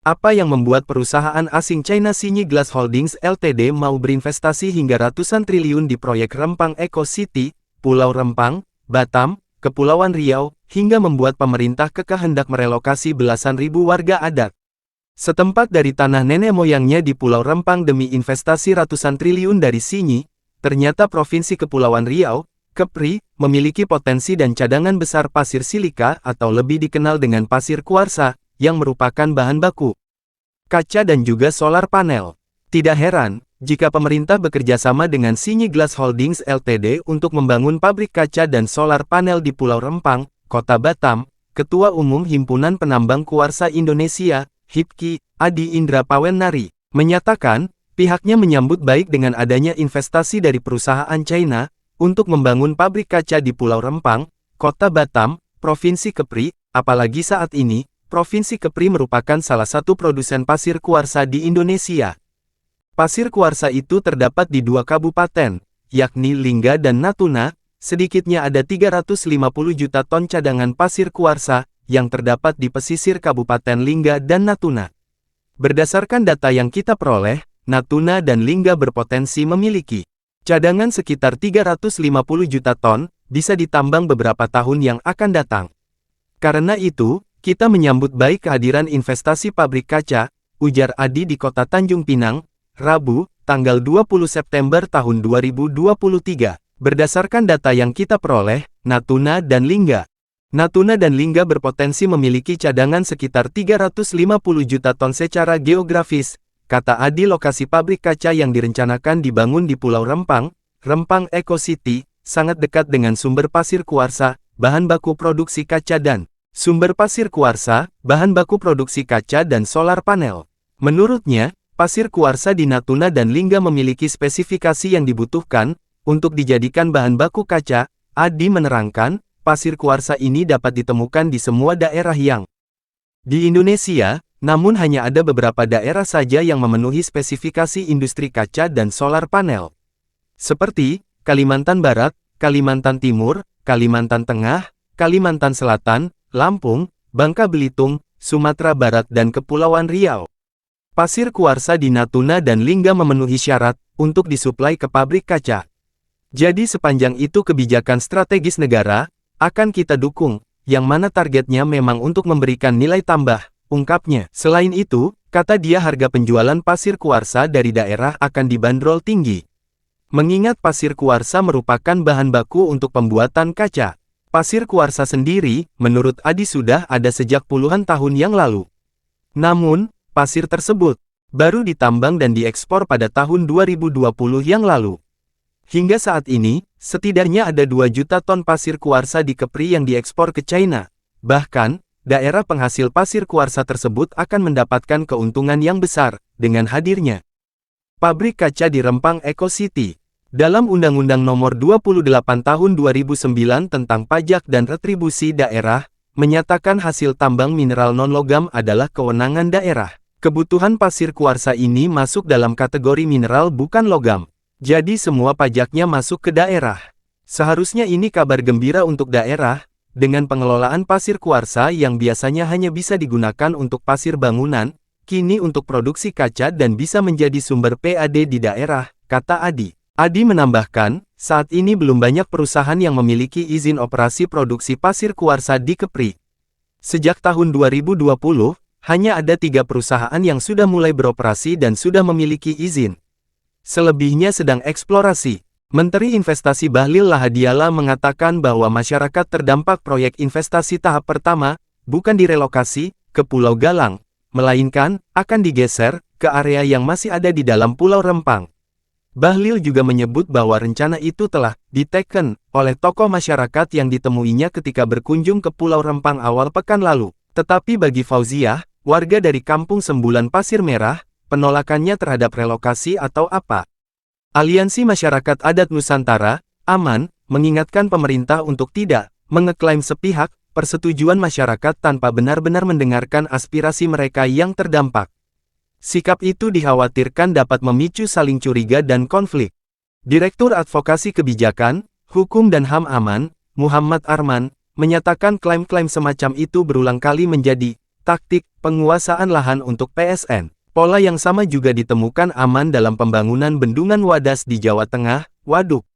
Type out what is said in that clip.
Apa yang membuat perusahaan asing China Xinyi Glass Holdings Ltd mau berinvestasi hingga ratusan triliun di proyek Rempang Eco City, Pulau Rempang, Batam, Kepulauan Riau, hingga membuat pemerintah kekeh hendak merelokasi belasan ribu warga adat setempat dari tanah nenek moyangnya di Pulau Rempang demi investasi ratusan triliun dari Xinyi. Ternyata Provinsi Kepulauan Riau, Kepri, memiliki potensi dan cadangan besar pasir silika atau lebih dikenal dengan pasir kuarsa, yang merupakan bahan baku kaca dan juga solar panel. Tidak heran, jika pemerintah bekerja sama dengan Xinyi Glass Holdings Ltd untuk membangun pabrik kaca dan solar panel di Pulau Rempang, Kota Batam. Ketua Umum Himpunan Penambang Kuarsa Indonesia, HIPKI, Adi Indra Pawenari, menyatakan, pihaknya menyambut baik dengan adanya investasi dari perusahaan China, untuk membangun pabrik kaca di Pulau Rempang, Kota Batam, Provinsi Kepri, apalagi saat ini, Provinsi Kepri merupakan salah satu produsen pasir kuarsa di Indonesia. Pasir kuarsa itu terdapat di 2 kabupaten, yakni Lingga dan Natuna. Sedikitnya ada 350 juta ton cadangan pasir kuarsa, yang terdapat di pesisir Kabupaten Lingga dan Natuna. Berdasarkan data yang kita peroleh, Natuna dan Lingga berpotensi memiliki cadangan sekitar 350 juta ton, bisa ditambang beberapa tahun yang akan datang. Karena itu, kita menyambut baik kehadiran investasi pabrik kaca, ujar Adi di Kota Tanjung Pinang, Rabu, tanggal 20 September tahun 2023. Berdasarkan data yang kita peroleh, Natuna dan Lingga berpotensi memiliki cadangan sekitar 350 juta ton secara geografis. Kata Adi, lokasi pabrik kaca yang direncanakan dibangun di Pulau Rempang, Rempang Eco City, sangat dekat dengan sumber pasir kuarsa, bahan baku produksi kaca dan sumber pasir kuarsa, bahan baku produksi kaca dan solar panel. Menurutnya, pasir kuarsa di Natuna dan Lingga memiliki spesifikasi yang dibutuhkan untuk dijadikan bahan baku kaca. Adi menerangkan, pasir kuarsa ini dapat ditemukan di semua daerah yang di Indonesia, namun hanya ada beberapa daerah saja yang memenuhi spesifikasi industri kaca dan solar panel. Seperti Kalimantan Barat, Kalimantan Timur, Kalimantan Tengah, Kalimantan Selatan, Lampung, Bangka Belitung, Sumatera Barat dan Kepulauan Riau. Pasir kuarsa di Natuna dan Lingga memenuhi syarat untuk disuplai ke pabrik kaca. Jadi sepanjang itu kebijakan strategis negara, akan kita dukung, yang mana targetnya memang untuk memberikan nilai tambah, ungkapnya. Selain itu, kata dia, harga penjualan pasir kuarsa dari daerah akan dibanderol tinggi. Mengingat pasir kuarsa merupakan bahan baku untuk pembuatan kaca. Pasir kuarsa sendiri, menurut Adi sudah ada sejak puluhan tahun yang lalu. Namun, pasir tersebut baru ditambang dan diekspor pada tahun 2020 yang lalu. Hingga saat ini, setidaknya ada 2 juta ton pasir kuarsa di Kepri yang diekspor ke China. Bahkan, daerah penghasil pasir kuarsa tersebut akan mendapatkan keuntungan yang besar dengan hadirnya pabrik kaca di Rempang Eco City. Dalam Undang-Undang Nomor 28 Tahun 2009 tentang Pajak dan Retribusi Daerah, menyatakan hasil tambang mineral non-logam adalah kewenangan daerah. Kebutuhan pasir kuarsa ini masuk dalam kategori mineral bukan logam. Jadi semua pajaknya masuk ke daerah. Seharusnya ini kabar gembira untuk daerah, dengan pengelolaan pasir kuarsa yang biasanya hanya bisa digunakan untuk pasir bangunan, kini untuk produksi kaca dan bisa menjadi sumber PAD di daerah, kata Adi. Adi menambahkan, saat ini belum banyak perusahaan yang memiliki izin operasi produksi pasir kuarsa di Kepri. Sejak tahun 2020, hanya ada 3 perusahaan yang sudah mulai beroperasi dan sudah memiliki izin. Selebihnya sedang eksplorasi. Menteri Investasi Bahlil Lahadiala mengatakan bahwa masyarakat terdampak proyek investasi tahap pertama, bukan direlokasi ke Pulau Galang, melainkan akan digeser ke area yang masih ada di dalam Pulau Rempang. Bahlil juga menyebut bahwa rencana itu telah diteken oleh tokoh masyarakat yang ditemuinya ketika berkunjung ke Pulau Rempang awal pekan lalu. Tetapi bagi Fauziah, warga dari Kampung Sembulan Pasir Merah, penolakannya terhadap relokasi atau apa? Aliansi Masyarakat Adat Nusantara, AMAN, mengingatkan pemerintah untuk tidak mengeklaim sepihak persetujuan masyarakat tanpa benar-benar mendengarkan aspirasi mereka yang terdampak. Sikap itu dikhawatirkan dapat memicu saling curiga dan konflik. Direktur Advokasi Kebijakan, Hukum dan HAM AMAN, Muhammad Arman, menyatakan klaim-klaim semacam itu berulang kali menjadi Taktik penguasaan lahan untuk PSN. Pola yang sama juga ditemukan Aman dalam pembangunan bendungan Wadas di Jawa Tengah, Waduk.